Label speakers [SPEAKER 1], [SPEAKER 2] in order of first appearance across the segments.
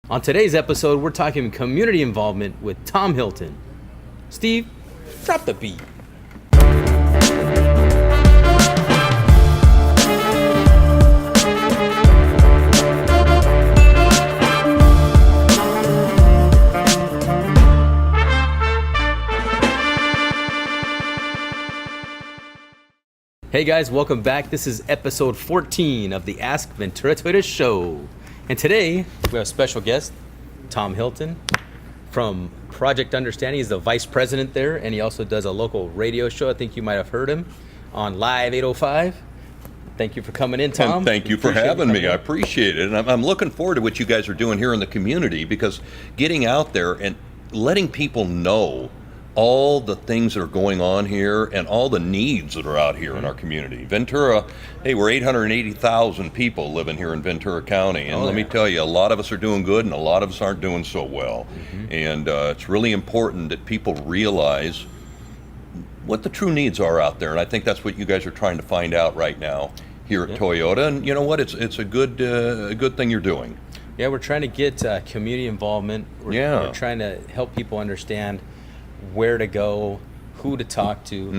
[SPEAKER 1] On today's episode, we're talking community involvement with Tom Hilton. Steve, drop the beat. Hey guys, welcome back. This is episode 14 of the Ask Ventura Toyota show. And today, we have a special guest, Tom Hilton from Project Understanding. He's the vice president there, and he also does a local radio show. I think you might have heard him on Live 805. Thank you for coming in, Tom.
[SPEAKER 2] And thank you for having me. I appreciate it. And I'm looking forward to what you guys are doing here in the community, because getting out there and letting people know all the things that are going on here and all the needs that are out here in our community. Ventura, hey, we're 880,000 people living here in Ventura County, and let me tell you, a lot of us are doing good and a lot of us aren't doing so well. And it's really important that people realize what the true needs are out there, and I think that's what you guys are trying to find out right now here at Toyota. And you know what, it's a good thing you're doing.
[SPEAKER 1] Yeah, we're trying to get community involvement. We're trying to help people understand where to go, who to talk to,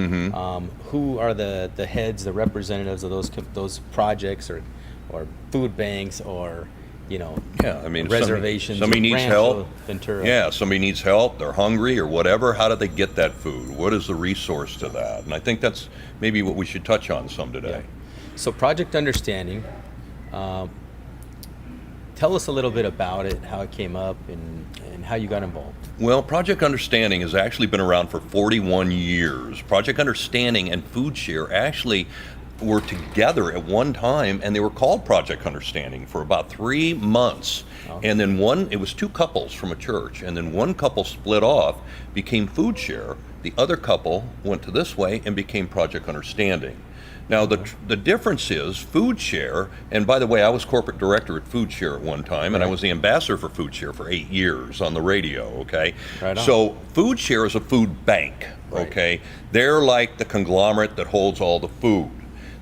[SPEAKER 1] who are the heads, the representatives of those projects or food banks or reservations.
[SPEAKER 2] Somebody needs help.
[SPEAKER 1] Ventura.
[SPEAKER 2] Yeah, somebody needs help. They're hungry or whatever. How do they get that food? What is the resource to that? And I think that's maybe what we should touch on some today.
[SPEAKER 1] Yeah. So Project Understanding. Tell us a little bit about it, how it came up, and how you got involved.
[SPEAKER 2] Well, Project Understanding has actually been around for 41 years. Project Understanding and Food Share actually were together at one time, and they were called Project Understanding for about 3 months. And then it was two couples from a church, and then one couple split off, became Food Share. The other couple went to this way and became Project Understanding. Now, the difference is Food Share, and by the way, I was corporate director at Food Share at one time, and I was the ambassador for Food Share for 8 years on the radio, okay?
[SPEAKER 1] Right on.
[SPEAKER 2] So Food Share is a food bank, okay? They're like the conglomerate that holds all the food.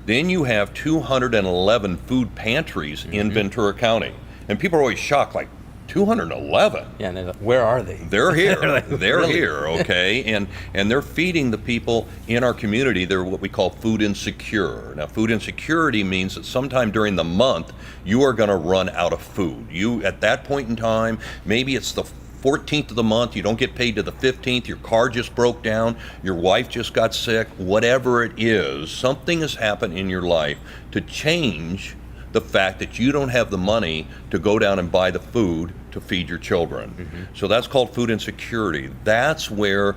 [SPEAKER 2] Then you have 211 food pantries in Ventura County. And people are always shocked, like, 211.
[SPEAKER 1] Yeah, and they're like, where are they?
[SPEAKER 2] They're here. They're
[SPEAKER 1] really?
[SPEAKER 2] here, okay? And they're feeding the people in our community. They're what we call food insecure. Now, food insecurity means that sometime during the month, you are going to run out of food. You, at that point in time, maybe it's the 14th of the month, you don't get paid to the 15th, your car just broke down, your wife just got sick, whatever it is, something has happened in your life to change the fact that you don't have the money to go down and buy the food to feed your children. So that's called food insecurity. That's where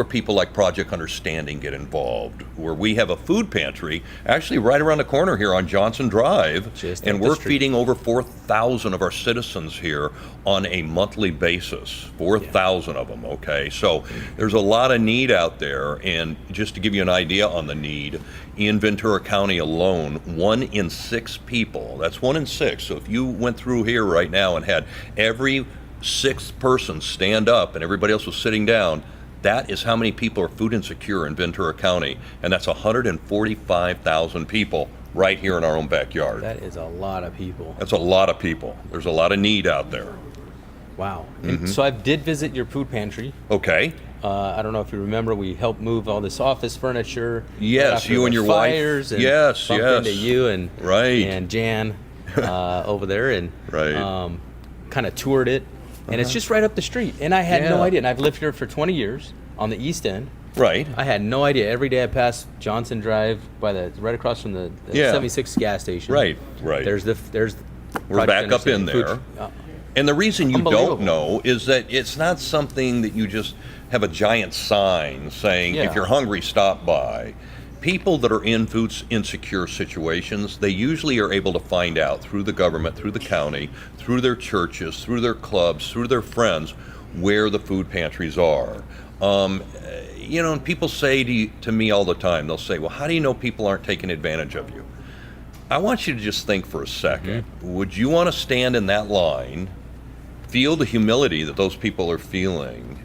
[SPEAKER 2] people like Project Understanding get involved, where we have a food pantry actually right around the corner here on Johnson Drive, and we're feeding over 4,000 of our citizens here on a monthly basis, 4,000 of them, okay? So there's a lot of need out there, and just to give you an idea on the need, in Ventura County alone, 1 in 6 people, that's 1 in 6, so if you went through here right now and had every 6th person stand up and everybody else was sitting down, that is how many people are food insecure in Ventura County, and that's 145,000 people right here in our own backyard.
[SPEAKER 1] That is a lot of people.
[SPEAKER 2] That's a lot of people. There's a lot of need out there.
[SPEAKER 1] Wow. And so I did visit your food pantry.
[SPEAKER 2] Okay.
[SPEAKER 1] I don't know if you remember, we helped move all this office furniture.
[SPEAKER 2] Yes, you and your wife.
[SPEAKER 1] And
[SPEAKER 2] yes,
[SPEAKER 1] bumped into you and Jan over there, and kind of toured it. And it's just right up the street. And I had no idea. And I've lived here for 20 years on the East End.
[SPEAKER 2] Right.
[SPEAKER 1] I had no idea. Every day I passed Johnson Drive right across from the 76 gas station.
[SPEAKER 2] Right.
[SPEAKER 1] There's
[SPEAKER 2] We're back up in there. And the reason you don't know is that it's not something that you just have a giant sign saying, if you're hungry, stop by. People that are in food insecure situations, they usually are able to find out through the government, through the county, through their churches, through their clubs, through their friends, where the food pantries are. And people say to me all the time, they'll say, well, how do you know people aren't taking advantage of you? I want you to just think for a second. Would you want to stand in that line, feel the humility that those people are feeling?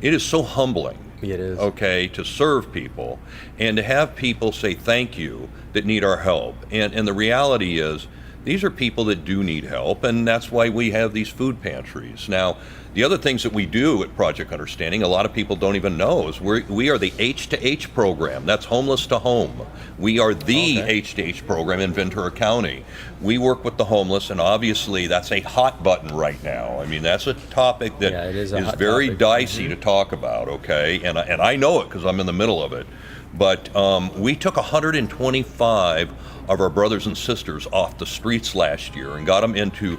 [SPEAKER 2] It is so humbling.
[SPEAKER 1] It is.
[SPEAKER 2] Okay, to serve people and to have people say thank you that need our help. And the reality is these are people that do need help, and that's why we have these food pantries. Now, the other things that we do at Project Understanding, a lot of people don't even know, is we are the H2H program. That's homeless to home. We are the H2H program in Ventura County. We work with the homeless, and obviously that's a hot button right now. I mean, that's a topic that is very dicey to talk about, okay? And I know it because I'm in the middle of it. But we took 125 of our brothers and sisters off the streets last year and got them into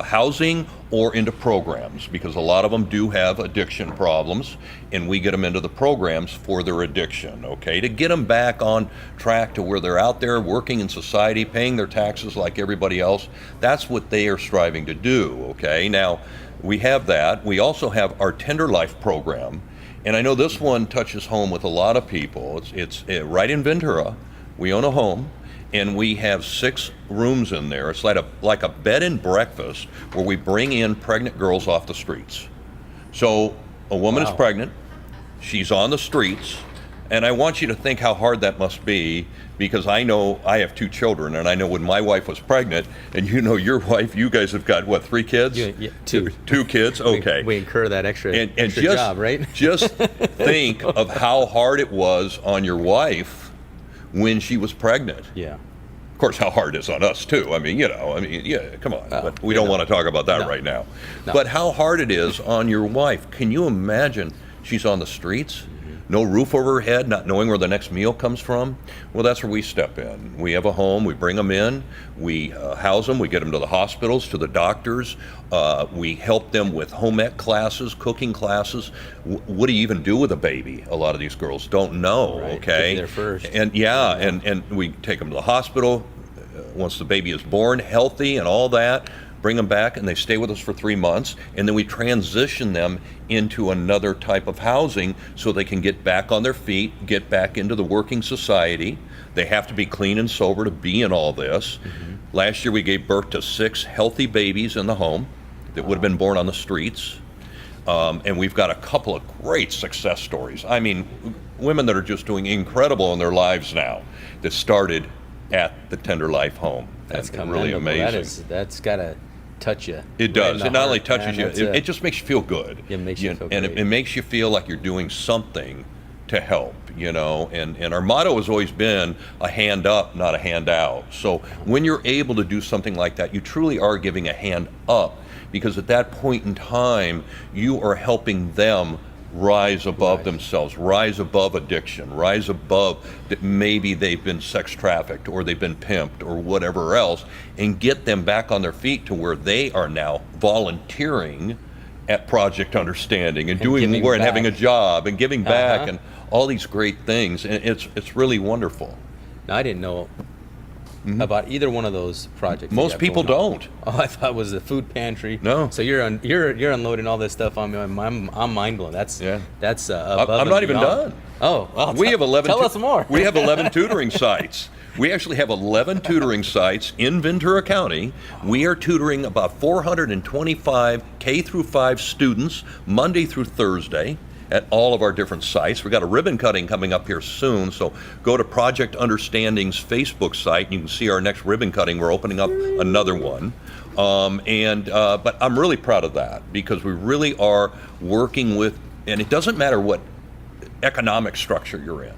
[SPEAKER 2] housing or into programs, because a lot of them do have addiction problems, and we get them into the programs for their addiction, okay, to get them back on track to where they're out there working in society, paying their taxes like everybody else. That's what they are striving to do, okay? Now, we have that. We also have our Tender Life program, and I know this one touches home with a lot of people. It's right in Ventura. We own a home, and we have 6 rooms in there. It's like a bed and breakfast where we bring in pregnant girls off the streets. So a woman is pregnant, she's on the streets, and I want you to think how hard that must be, because I know I have 2 children, and I know when my wife was pregnant, and you know your wife, you guys have got, what, 3 kids?
[SPEAKER 1] Yeah, 2.
[SPEAKER 2] 2 kids? Okay.
[SPEAKER 1] We incur that extra
[SPEAKER 2] just,
[SPEAKER 1] job, right?
[SPEAKER 2] Just think of how hard it was on your wife when she was pregnant.
[SPEAKER 1] Yeah.
[SPEAKER 2] Of course, how hard it is on us too. I mean, yeah, come on. But we don't want to talk about that right now. No. But how hard it is on your wife. Can you imagine? She's on the streets, no roof over her head, not knowing where the next meal comes from. Well, that's where we step in. We have a home, we bring them in, we house them, we get them to the hospitals, to the doctors. We help them with home ec classes, cooking classes. What do you even do with a baby? A lot of these girls don't know, okay?
[SPEAKER 1] They're first.
[SPEAKER 2] And and we take them to the hospital once the baby is born, healthy and all that. Bring them back, and they stay with us for 3 months, and then we transition them into another type of housing so they can get back on their feet, get back into the working society. They have to be clean and sober to be in all this. Last year we gave birth to 6 healthy babies in the home that would have been born on the streets. And we've got a couple of great success stories. I mean, women that are just doing incredible in their lives now that started at the Tender Life home.
[SPEAKER 1] That's
[SPEAKER 2] really amazing.
[SPEAKER 1] That's got to touch you.
[SPEAKER 2] It does. It not only touches you, it just makes you feel good.
[SPEAKER 1] It makes you feel
[SPEAKER 2] and
[SPEAKER 1] great.
[SPEAKER 2] It makes you feel like you're doing something to help, and our motto has always been a hand up, not a hand out. So when you're able to do something like that, you truly are giving a hand up, because at that point in time, you are helping them rise above themselves, rise above addiction, rise above that maybe they've been sex trafficked or they've been pimped or whatever else, and get them back on their feet to where they are now volunteering at Project Understanding and doing more and having a job and giving back and all these great things. And it's really wonderful.
[SPEAKER 1] Now, I didn't know about either one of those projects.
[SPEAKER 2] Most people don't.
[SPEAKER 1] Oh, I thought it was the food pantry.
[SPEAKER 2] No.
[SPEAKER 1] So you're unloading all this stuff on me. I'm mind blown. That's above
[SPEAKER 2] I'm not even
[SPEAKER 1] beyond.
[SPEAKER 2] done.
[SPEAKER 1] Oh, well,
[SPEAKER 2] we have 11.
[SPEAKER 1] Tell us more.
[SPEAKER 2] We have 11 tutoring sites. We actually have 11 tutoring sites in Ventura County. We are tutoring about 425 K through 5 students Monday through Thursday at all of our different sites. We've got a ribbon cutting coming up here soon, so go to Project Understanding's Facebook site and you can see our next ribbon cutting. We're opening up another one. But I'm really proud of that, because we really are working with, and it doesn't matter what economic structure you're in.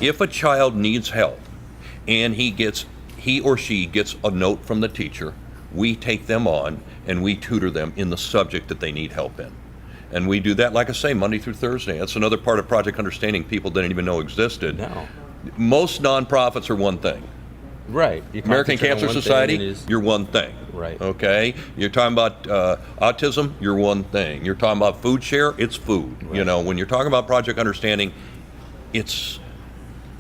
[SPEAKER 2] If a child needs help and he or she gets a note from the teacher, we take them on and we tutor them in the subject that they need help in. And we do that, like I say, Monday through Thursday. That's another part of Project Understanding people didn't even know existed.
[SPEAKER 1] No.
[SPEAKER 2] Most nonprofits are one thing.
[SPEAKER 1] Right.
[SPEAKER 2] American Cancer Society, you're one thing.
[SPEAKER 1] Right.
[SPEAKER 2] Okay? You're talking about autism, you're one thing. You're talking about food share, it's food.
[SPEAKER 1] Right.
[SPEAKER 2] When you're talking about Project Understanding, it's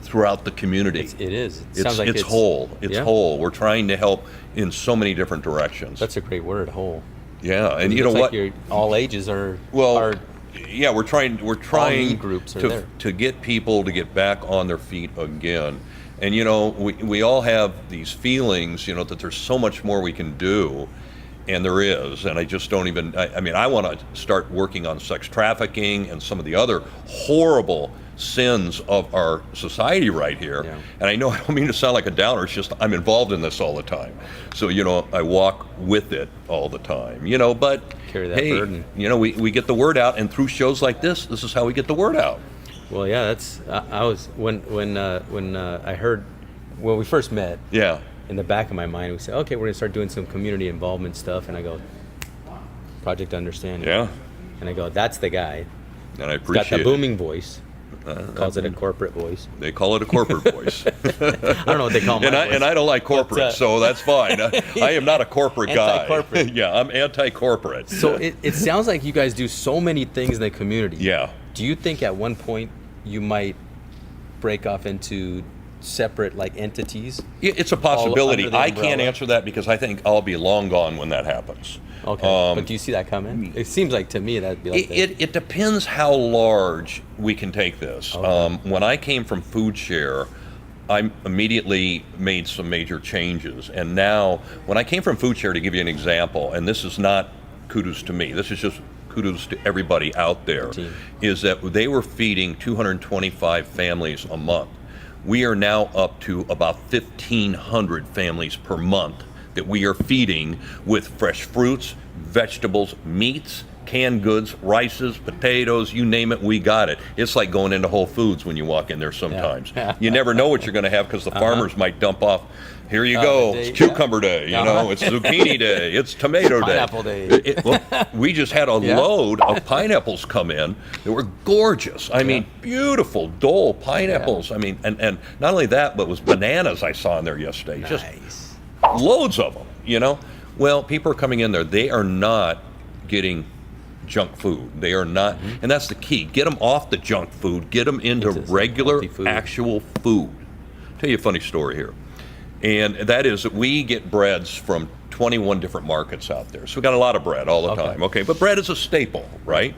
[SPEAKER 2] throughout the community.
[SPEAKER 1] It is.
[SPEAKER 2] It's whole. It's whole. We're trying to help in so many different directions.
[SPEAKER 1] That's a great word, whole.
[SPEAKER 2] Yeah, and you know what?
[SPEAKER 1] All ages are.
[SPEAKER 2] Yeah, we're trying
[SPEAKER 1] groups are there
[SPEAKER 2] to get people to get back on their feet again. And we all have these feelings, that there's so much more we can do, and there is. And I just don't even. I want to start working on sex trafficking and some of the other horrible sins of our society right here.
[SPEAKER 1] Yeah.
[SPEAKER 2] And I know I don't mean to sound like a downer, it's just I'm involved in this all the time. So, I walk with it all the time, but
[SPEAKER 1] Carry that burden.
[SPEAKER 2] We get the word out, and through shows like this is how we get the word out.
[SPEAKER 1] Well, yeah, that's I was when I heard when we first met.
[SPEAKER 2] Yeah.
[SPEAKER 1] In the back of my mind, we said, okay, we're gonna start doing some community involvement stuff, and I go, Project Understanding.
[SPEAKER 2] Yeah.
[SPEAKER 1] And I go, that's the guy.
[SPEAKER 2] And I
[SPEAKER 1] He's
[SPEAKER 2] appreciate
[SPEAKER 1] got the
[SPEAKER 2] it.
[SPEAKER 1] booming voice. Calls it a corporate voice.
[SPEAKER 2] They call it a corporate voice.
[SPEAKER 1] I don't know what they call my voice.
[SPEAKER 2] And I don't like corporate, so that's fine. I am not a corporate guy.
[SPEAKER 1] Anti-corporate.
[SPEAKER 2] Yeah, I'm anti-corporate.
[SPEAKER 1] So it sounds like you guys do so many things in the community.
[SPEAKER 2] Yeah.
[SPEAKER 1] Do you think at one point you might break off into separate entities?
[SPEAKER 2] It's a possibility.
[SPEAKER 1] under the
[SPEAKER 2] I
[SPEAKER 1] umbrella?
[SPEAKER 2] can't answer that because I think I'll be long gone when that happens.
[SPEAKER 1] Okay, but do you see that coming? It seems like to me that'd be like
[SPEAKER 2] It depends how large we can take this.
[SPEAKER 1] Okay.
[SPEAKER 2] When I came from Food Share, I immediately made some major changes. And now, when I came from Food Share, to give you an example, and this is not kudos to me, this is just kudos to everybody out there, is that they were feeding 225 families a month. We are now up to about 1,500 families per month that we are feeding with fresh fruits, vegetables, meats, canned goods, rices, potatoes, you name it, we got it. It's like going into Whole Foods when you walk in there sometimes.
[SPEAKER 1] Yeah.
[SPEAKER 2] You never know what you're going to have because the farmers might dump off, here you go,
[SPEAKER 1] day,
[SPEAKER 2] it's cucumber day, it's zucchini day, it's tomato
[SPEAKER 1] Pineapple
[SPEAKER 2] day.
[SPEAKER 1] day.
[SPEAKER 2] We just had a load of pineapples come in that were gorgeous. I mean, beautiful, Dole pineapples. I mean, and not only that, but it was bananas I saw in there yesterday. Just loads of them, Well, people are coming in there. They are not getting junk food. They are not, and that's the key. Get them off the junk food. Get them into regular, actual food. Tell you a funny story here. And that is that we get breads from 21 different markets out there. So we got a lot of bread all the time. Okay, but bread is a staple, right?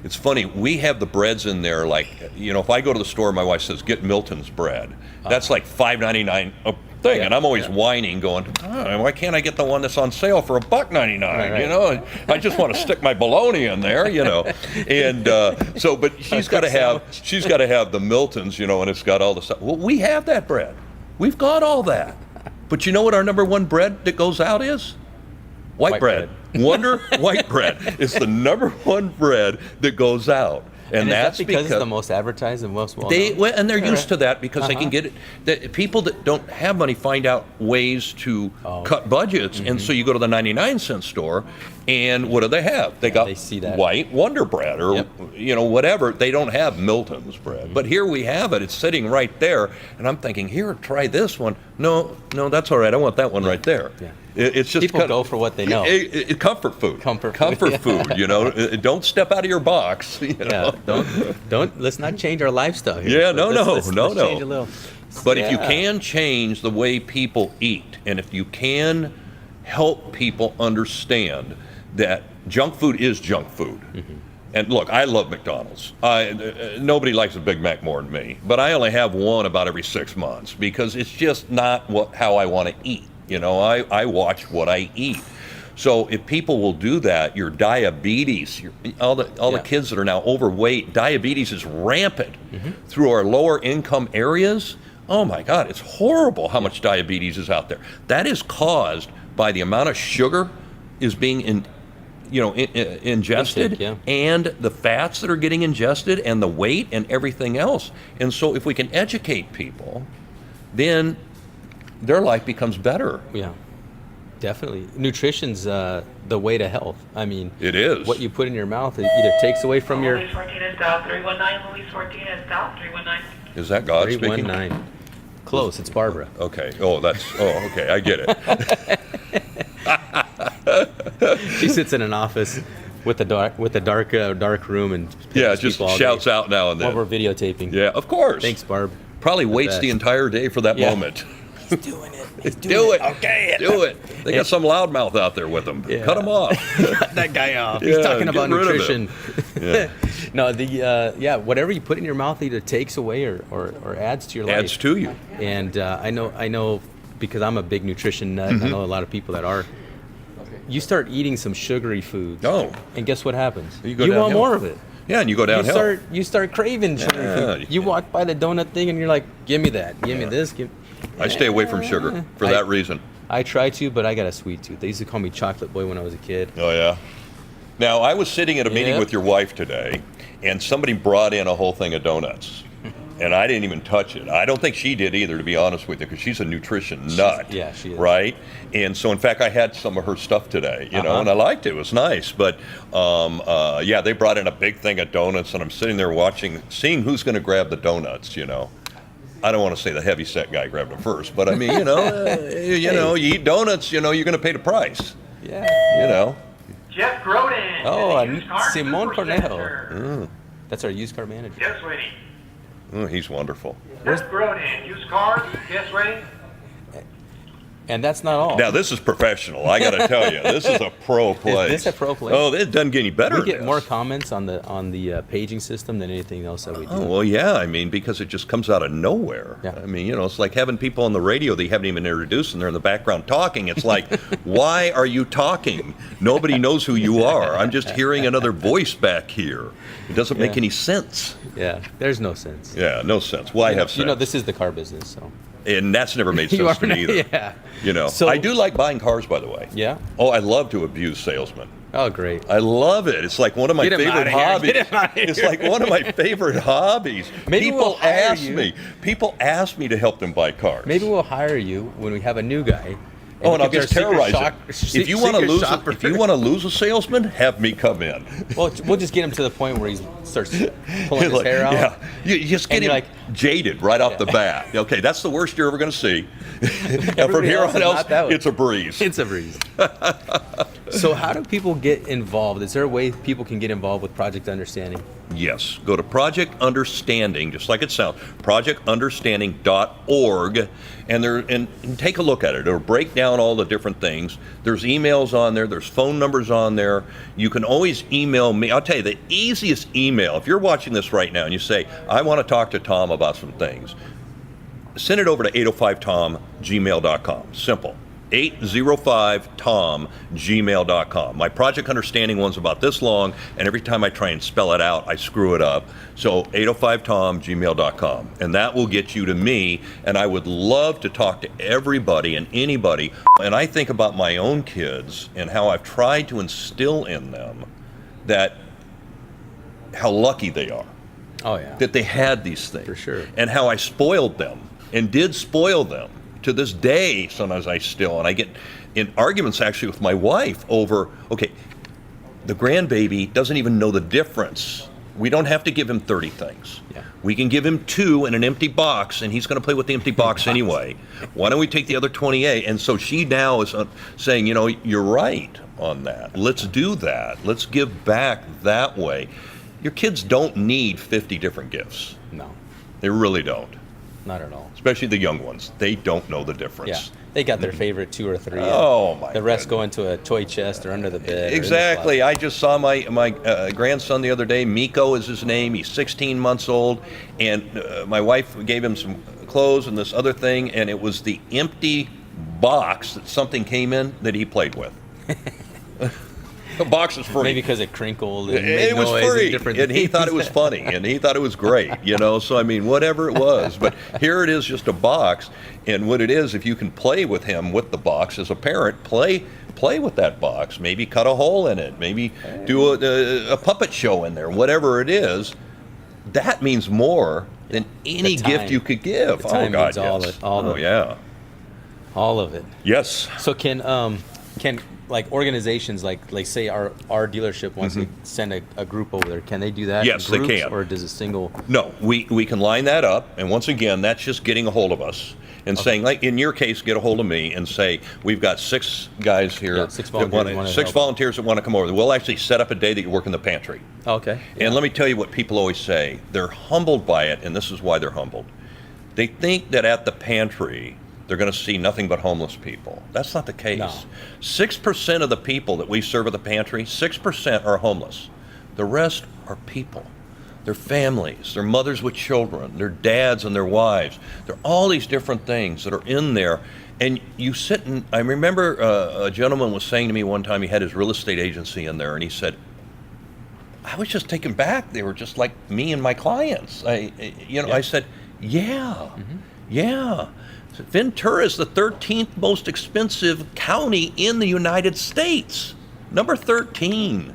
[SPEAKER 2] It's funny, we have the breads in there if I go to the store, my wife says, get Milton's bread. That's like $5.99 a thing. Yeah, and I'm always whining, going, why can't I get the one that's on sale for $1.99? Right. I just want to stick my bologna in there, And but she's got to have the Miltons, and it's got all the stuff. Well, we have that bread. We've got all that. But you know what our number one bread that goes out is? White bread. Wonder white bread. It's the number one bread that goes out. And that's
[SPEAKER 1] because it's the most advertised and most well-known?
[SPEAKER 2] And they're used to that because they can get it. People that don't have money find out ways to cut budgets, and so you go to the 99-cent store, and what do they have? They got white Wonder Bread or whatever. They don't have Milton's bread, but here we have it. It's sitting right there, and I'm thinking, here, try this one. No, that's all right. I want that one right there. Yeah. It's just
[SPEAKER 1] people go for what they know.
[SPEAKER 2] Comfort food.
[SPEAKER 1] Comfort
[SPEAKER 2] food. Don't step out of your box.
[SPEAKER 1] Don't. Let's not change our lifestyle here.
[SPEAKER 2] Yeah, let's
[SPEAKER 1] change a little.
[SPEAKER 2] But if you can change the way people eat, and if you can help people understand that junk food is junk food. And look, I love McDonald's. Nobody likes a Big Mac more than me, but I only have one about every 6 months because it's just not how I want to eat. I watch what I eat. So if people will do that, your diabetes, all the kids that are now overweight, diabetes is rampant through our lower income areas. Oh my God, it's horrible how much diabetes is out there. That is caused by the amount of sugar is being ingested, and the fats that are getting ingested, and the weight and everything else. And so if we can educate people, then their life becomes better.
[SPEAKER 1] Yeah, definitely. Nutrition's the way to health. I mean,
[SPEAKER 2] it is.
[SPEAKER 1] What you put in your mouth, it either takes away from your...
[SPEAKER 3] Louis 14 is dial 319. Louis 14 is dial 319.
[SPEAKER 2] Is that God
[SPEAKER 1] 319.
[SPEAKER 2] Speaking?
[SPEAKER 1] Close, it's Barbara.
[SPEAKER 2] Okay. Okay, I get
[SPEAKER 1] it. She sits in an office with a dark room and
[SPEAKER 2] just shouts out now and then.
[SPEAKER 1] While we're videotaping.
[SPEAKER 2] Yeah, of course.
[SPEAKER 1] Thanks, Barb.
[SPEAKER 2] Probably waits the entire day for that moment.
[SPEAKER 1] He's doing it.
[SPEAKER 2] Do it.
[SPEAKER 1] Okay.
[SPEAKER 2] Do it. They got some loudmouth out there with them. Cut them off.
[SPEAKER 1] Cut that guy off. He's talking about nutrition. No, whatever you put in your mouth either takes away or adds to your life.
[SPEAKER 2] Adds to you.
[SPEAKER 1] And I know because I'm a big nutrition nut. I know a lot of people that are. You start eating some sugary foods.
[SPEAKER 2] Oh.
[SPEAKER 1] And guess what happens?
[SPEAKER 2] You
[SPEAKER 1] want more of it.
[SPEAKER 2] Yeah, and you go downhill.
[SPEAKER 1] You start craving sugar.
[SPEAKER 2] Yeah.
[SPEAKER 1] You walk by the donut thing and you're like, give me that. Give me this.
[SPEAKER 2] I stay away from sugar for that reason.
[SPEAKER 1] I try to, but I got a sweet tooth. They used to call me Chocolate Boy when I was a kid.
[SPEAKER 2] Oh, yeah. Now, I was sitting at a meeting
[SPEAKER 1] Yep.
[SPEAKER 2] with your wife today, and somebody brought in a whole thing of donuts. And I didn't even touch it. I don't think she did either, to be honest with you, because she's a nutrition nut.
[SPEAKER 1] Yeah, she is.
[SPEAKER 2] Right? And so, in fact, I had some of her stuff today, you know, and I liked it. It was nice. But, yeah, they brought in a big thing of donuts, and I'm sitting there seeing who's going to grab the donuts, you know. I don't want to say the heavy-set guy grabbed them first, but, I mean, you know, you eat donuts, you know, you're going to pay the price.
[SPEAKER 1] Yeah.
[SPEAKER 2] You know.
[SPEAKER 3] Jeff Groden.
[SPEAKER 1] Oh,
[SPEAKER 3] used car
[SPEAKER 1] Simon
[SPEAKER 3] supercenter.
[SPEAKER 1] Cornejo. That's our used car manager.
[SPEAKER 3] Yes, Wayne.
[SPEAKER 2] Oh, he's wonderful.
[SPEAKER 3] Jeff Groden. Used cars. Yes, Wayne.
[SPEAKER 1] And that's not all.
[SPEAKER 2] Now, this is professional. I got to tell you, this is a pro place.
[SPEAKER 1] Is this a pro place?
[SPEAKER 2] Oh, it doesn't get any better.
[SPEAKER 1] We
[SPEAKER 2] than
[SPEAKER 1] get
[SPEAKER 2] this.
[SPEAKER 1] more comments on the paging system than anything else that we do.
[SPEAKER 2] Oh, well, yeah. I mean, because it just comes out of nowhere.
[SPEAKER 1] Yeah.
[SPEAKER 2] I mean, you know, it's like having people on the radio that you haven't even introduced and they're in the background talking. It's like, why are you talking? Nobody knows who you are. I'm just hearing another voice back here. It doesn't make any sense.
[SPEAKER 1] Yeah, there's no sense.
[SPEAKER 2] Yeah, no sense. Why have sense?
[SPEAKER 1] You know, this is the car business, so.
[SPEAKER 2] And that's never made sense to me either.
[SPEAKER 1] Yeah.
[SPEAKER 2] You know,
[SPEAKER 1] So-
[SPEAKER 2] I do like buying cars, by the way.
[SPEAKER 1] Yeah?
[SPEAKER 2] Oh, I love to abuse salesmen.
[SPEAKER 1] Oh, great.
[SPEAKER 2] I love it. It's like one of my
[SPEAKER 1] Get him
[SPEAKER 2] favorite
[SPEAKER 1] outta here.
[SPEAKER 2] hobbies.
[SPEAKER 1] Get him outta
[SPEAKER 2] It's
[SPEAKER 1] here.
[SPEAKER 2] like one of my favorite hobbies.
[SPEAKER 1] Maybe
[SPEAKER 2] People
[SPEAKER 1] we'll hire
[SPEAKER 2] ask
[SPEAKER 1] you.
[SPEAKER 2] me. People ask me to help them buy cars.
[SPEAKER 1] Maybe we'll hire you when we have a new guy.
[SPEAKER 2] Oh, and
[SPEAKER 1] you
[SPEAKER 2] I'll
[SPEAKER 1] could be
[SPEAKER 2] just
[SPEAKER 1] our secret
[SPEAKER 2] terrorize him. If you want to lose, if you want to lose a salesman, have me come in.
[SPEAKER 1] Well, we'll just get him to the point where he starts pulling his
[SPEAKER 2] Like,
[SPEAKER 1] hair out.
[SPEAKER 2] Yeah, you just get
[SPEAKER 1] And
[SPEAKER 2] him
[SPEAKER 1] you're like-
[SPEAKER 2] jaded right off the bat. Okay, that's the worst you're ever going to see. And from
[SPEAKER 1] Everybody
[SPEAKER 2] here
[SPEAKER 1] else
[SPEAKER 2] on
[SPEAKER 1] is
[SPEAKER 2] out,
[SPEAKER 1] not that way.
[SPEAKER 2] it's a breeze.
[SPEAKER 1] It's a breeze. So how do people get involved? Is there a way people can get involved with Project Understanding?
[SPEAKER 2] Yes. Go to Project Understanding, just like it sounds, projectunderstanding.org, and take a look at it. It'll break down all the different things. There's emails on there. There's phone numbers on there. You can always email me. I'll tell you, the easiest email, if you're watching this right now and you say, I want to talk to Tom about some things, send it over to 805tom@gmail.com. Simple. 805tom@gmail.com. My Project Understanding one's about this long, and every time I try and spell it out, I screw it up. So 805tom@gmail.com, and that will get you to me, and I would love to talk to everybody and anybody. And I think about my own kids and how I've tried to instill in them that how lucky they are
[SPEAKER 1] Oh, yeah.
[SPEAKER 2] that they had these things.
[SPEAKER 1] For sure.
[SPEAKER 2] And how I spoiled them and did spoil them. To this day, sometimes I get in arguments actually with my wife over, okay, the grandbaby doesn't even know the difference. We don't have to give him 30 things.
[SPEAKER 1] Yeah.
[SPEAKER 2] We can give him 2 in an empty box, and he's going to play with the empty box anyway. Why don't we take the other 28? And so she now is saying, you know, you're right on that. Let's do that. Let's give back that way. Your kids don't need 50 different gifts.
[SPEAKER 1] No,
[SPEAKER 2] They really don't.
[SPEAKER 1] not at all.
[SPEAKER 2] Especially the young ones. They don't know the
[SPEAKER 1] Yeah,
[SPEAKER 2] difference.
[SPEAKER 1] they got their favorite 2 or 3.
[SPEAKER 2] Oh, my
[SPEAKER 1] The rest
[SPEAKER 2] goodness.
[SPEAKER 1] go into a toy chest or under the bed. or in the
[SPEAKER 2] Exactly.
[SPEAKER 1] closet.
[SPEAKER 2] I just saw my grandson the other day. Miko is his name. He's 16 months old. And my wife gave him some clothes and this other thing. And it was the empty box that something came in that he played with. The box is free.
[SPEAKER 1] Maybe because it crinkled and made
[SPEAKER 2] It was
[SPEAKER 1] noise and
[SPEAKER 2] free,
[SPEAKER 1] different
[SPEAKER 2] and he
[SPEAKER 1] things.
[SPEAKER 2] thought it was funny, and he thought it was great, you know. So I mean, whatever it was, but here it is, just a box. And what it is, if you can play with him with the box as a parent, play with that box. Maybe cut a hole in it. Maybe do a puppet show in there. Whatever it is, that means more than any
[SPEAKER 1] The time.
[SPEAKER 2] gift you could give.
[SPEAKER 1] The
[SPEAKER 2] Oh
[SPEAKER 1] time
[SPEAKER 2] God,
[SPEAKER 1] means all
[SPEAKER 2] yes.
[SPEAKER 1] it- all
[SPEAKER 2] oh
[SPEAKER 1] of it.
[SPEAKER 2] yeah.
[SPEAKER 1] all of it.
[SPEAKER 2] Yes.
[SPEAKER 1] So can like organizations like say our dealership wants to send a group over there, can they do that? in
[SPEAKER 2] Yes, they
[SPEAKER 1] groups,
[SPEAKER 2] can.
[SPEAKER 1] Or does a single?
[SPEAKER 2] No, we can line that up, and once again, that's just getting a hold of us and saying, like in your case, get a hold of me and say, we've got 6 guys here,
[SPEAKER 1] Yeah, 6
[SPEAKER 2] that
[SPEAKER 1] volunteers wanna
[SPEAKER 2] 6
[SPEAKER 1] help.
[SPEAKER 2] volunteers that want to come over. We'll actually set up a day that you work in the pantry.
[SPEAKER 1] Oh, okay.
[SPEAKER 2] And let me tell you what people always say. They're humbled by it, and this is why they're humbled. They think that at the pantry, they're going to see nothing but homeless people. That's not the case.
[SPEAKER 1] No.
[SPEAKER 2] 6% of the people that we serve at the pantry, 6% are homeless. The rest are people. They're families, they're mothers with children, they're dads and their wives. They're all these different things that are in there. And you sit and, I remember a gentleman was saying to me one time, he had his real estate agency in there, and he said, I was just taken back. They were just like me and my clients. I said, yeah. Ventura is the 13th most expensive county in the United States. Number 13.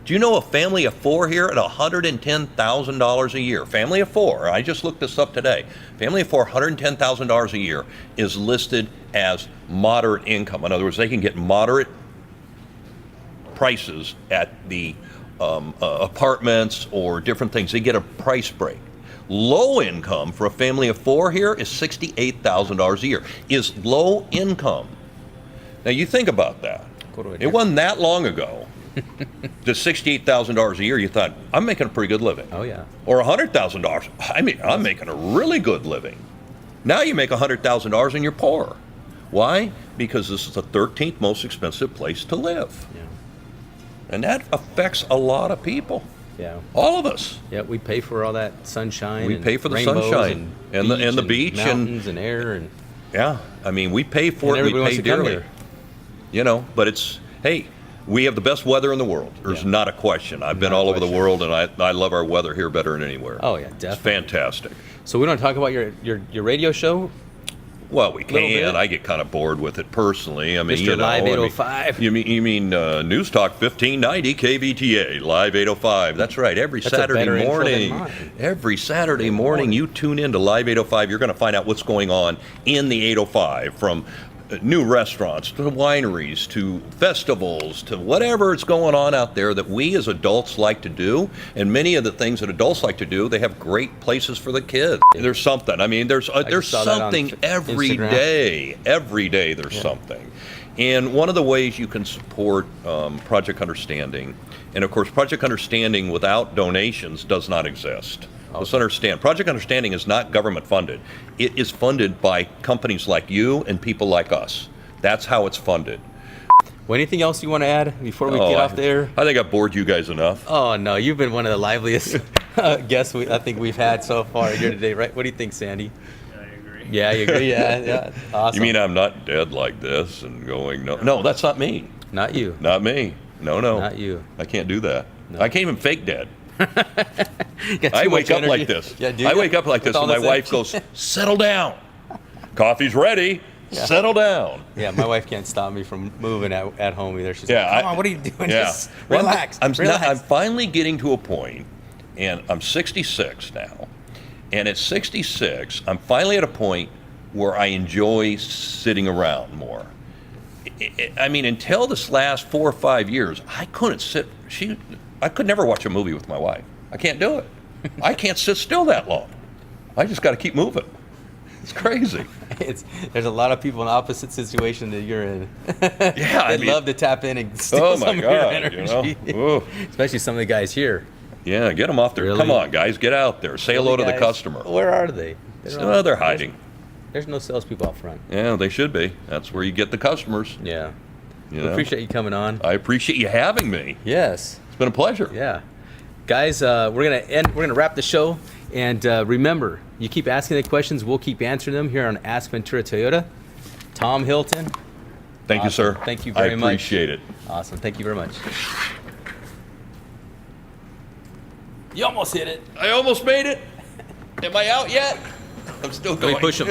[SPEAKER 2] Do you know a family of 4 here at $110,000 a year? Family of 4. I just looked this up today. Family of 4, $110,000 a year is listed as moderate income. In other words, they can get moderate prices at the apartments or different things. They get a price break. Low income for a family of 4 here is $68,000 a year. Is low income. Now you think about that. It wasn't that long ago. The $68,000 a year, you thought, I'm making a pretty good living.
[SPEAKER 1] Oh, yeah.
[SPEAKER 2] Or $100,000. I mean, I'm making a really good living. Now you make $100,000 and you're poor. Why? Because this is the 13th most expensive place to live.
[SPEAKER 1] Yeah.
[SPEAKER 2] And that affects a lot of people.
[SPEAKER 1] Yeah.
[SPEAKER 2] All of us.
[SPEAKER 1] Yeah, we pay for all that sunshine.
[SPEAKER 2] We
[SPEAKER 1] and
[SPEAKER 2] pay for the
[SPEAKER 1] rainbows
[SPEAKER 2] sunshine and the beach
[SPEAKER 1] mountains and air and
[SPEAKER 2] yeah. I mean, we pay for it. We pay dearly. You know, but it's hey, we have the best weather in the world. There's not a question. I've been all over the world, and I love our weather here better than anywhere.
[SPEAKER 1] Oh yeah, definitely.
[SPEAKER 2] It's fantastic.
[SPEAKER 1] So we don't talk about your radio show.
[SPEAKER 2] Well, we can. I get kind of bored with it personally. I mean,
[SPEAKER 1] Mr. Live 805.
[SPEAKER 2] You mean News Talk 1590 KVTA Live 805? That's right. Every Saturday morning. Every Saturday morning, you tune in to Live 805. You're going to find out what's going on in the 805 from new restaurants to wineries to festivals to whatever is going on out there that we as adults like to do. And many of the things that adults like to do, they have great places for the kids. There's something. I mean, there's something every day. Every day there's something. And one of the ways you can support Project Understanding, and of course Project Understanding without donations does not exist. Let's understand, Project Understanding is not government funded. It is funded by companies like you and people like us. That's how it's funded.
[SPEAKER 1] Well, anything else you want to add before we get off there?
[SPEAKER 2] I think I've bored you guys enough.
[SPEAKER 1] Oh, no, you've been one of the liveliest guests I think we've had so far here today, right? What do you think, Sandy?
[SPEAKER 4] I agree.
[SPEAKER 1] Yeah, you agree? Yeah, awesome.
[SPEAKER 2] You mean I'm not dead like this and going, no? No, that's not me.
[SPEAKER 1] Not you.
[SPEAKER 2] Not me. No.
[SPEAKER 1] Not you.
[SPEAKER 2] I can't do that.
[SPEAKER 1] No.
[SPEAKER 2] I can't even fake dead. I wake up like this.
[SPEAKER 1] Yeah,
[SPEAKER 2] I wake up like this, and my wife goes, "Settle down. Coffee's ready. Yeah. Settle down."
[SPEAKER 1] Yeah, my wife can't stop me from moving at home either. She's like, "Come on, what are you doing?
[SPEAKER 2] Yeah.
[SPEAKER 1] Just relax.
[SPEAKER 2] Relax." I'm finally getting to a point, and I'm 66 now. And at 66, I'm finally at a point where I enjoy sitting around more. I mean, until this last 4 or 5 years, I couldn't sit. I could never watch a movie with my wife. I can't do it. I can't sit still that long. I just got to keep moving. It's crazy.
[SPEAKER 1] There's a lot of people in opposite situation that you're in.
[SPEAKER 2] Yeah,
[SPEAKER 1] They'd love to tap in and steal some of your energy.
[SPEAKER 2] You know?
[SPEAKER 1] Especially some of the guys here.
[SPEAKER 2] Yeah, get them off there.
[SPEAKER 1] Really?
[SPEAKER 2] Come on, guys, get out there. Say hello to the customer.
[SPEAKER 1] Where are they?
[SPEAKER 2] They're hiding.
[SPEAKER 1] There's no salespeople out front.
[SPEAKER 2] Yeah, they should be. That's where you get the customers.
[SPEAKER 1] Yeah.
[SPEAKER 2] You
[SPEAKER 1] We appreciate you coming on.
[SPEAKER 2] I appreciate you having me.
[SPEAKER 1] Yes.
[SPEAKER 2] It's been a pleasure.
[SPEAKER 1] Yeah. Guys, we're gonna wrap the show, and remember, you keep asking the questions, we'll keep answering them here on Ask Ventura Toyota. Tom Hilton.
[SPEAKER 2] Thank you, sir.
[SPEAKER 1] Thank you very much.
[SPEAKER 2] I appreciate it.
[SPEAKER 1] Awesome. Thank you very much. You almost hit it.
[SPEAKER 2] I almost made it. Am I out yet? I'm still going.
[SPEAKER 1] Let me push him.